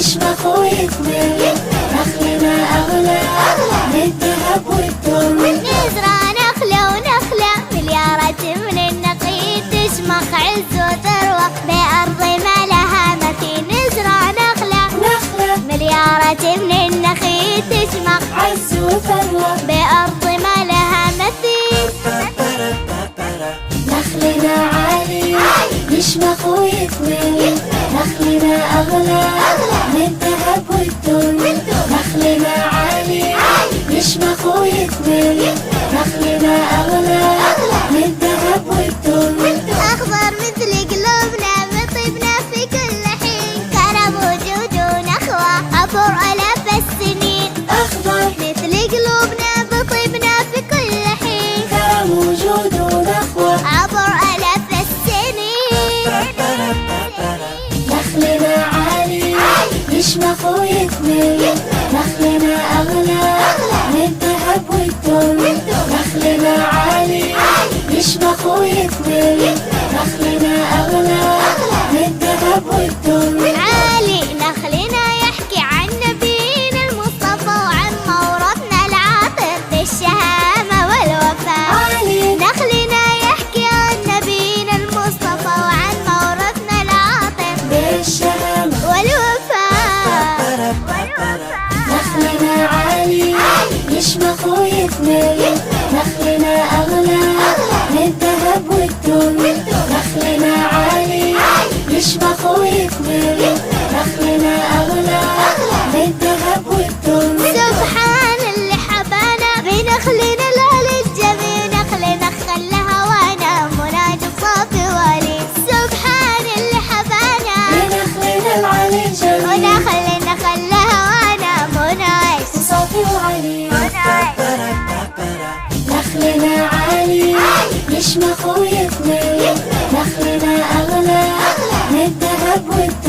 يشمخ ويكمل، نخلنا أغلى من الذهب والدر. نزرع نخلة ونخلة مليارات من النقيد، تشمخ عز وثروة بأرض ما لها مثيل. نزرع نخلة مليارات من النخيل، تشمخ عز وثروة بأرض ما لها مثيل. نخلنا عالي يشمخ ويكمل، نخلنا أغلى من الذهب والدر. نخلنا عالي يشمخ ويكمل، نخلنا أغلى من الذهب والدر. أخضر مثل قلوبنا بطيبنا في كل حين، كرم وجود ونخوة عبر آلاف السنين. أخضر مثل قلوبنا بطيبنا في كل حين، كرم وجود ونخوة عبر آلاف السنين. نخلنا عالي يشمخ ويكمل، نخلنا أغلى من الذهب والدر. نخلنا عالي يشمخ ويكمل، نخلنا أغلى من الذهب والدر. عالي نخلنا يحكي عن نبينا المصطفى، وعن موروثنا العاطر بالشهامة والوفاء. عالي نخلنا يحكي عن نبينا المصطفى، وعن موروثنا العاطر بالشهامة والوفاء. نخلنا عالي يشمخ ويكمل، نخلنا أغلى من الذهب والدر. نخلنا عالي يشمخ ويكمل، نخلنا أغلى من الذهب والدر. سبحان اللي حبانا بنخلنا العلي الجميل، نخلنا خلى هوانا مناجي صافي ولي. سبحان اللي حبانا بنخلنا العلي الجميل، ونخلنا خلى هوانا مناجي صافي وعلي. نخلنا عالي يشمخ ويكمل، نخلنا أغلى من الذهب والدر.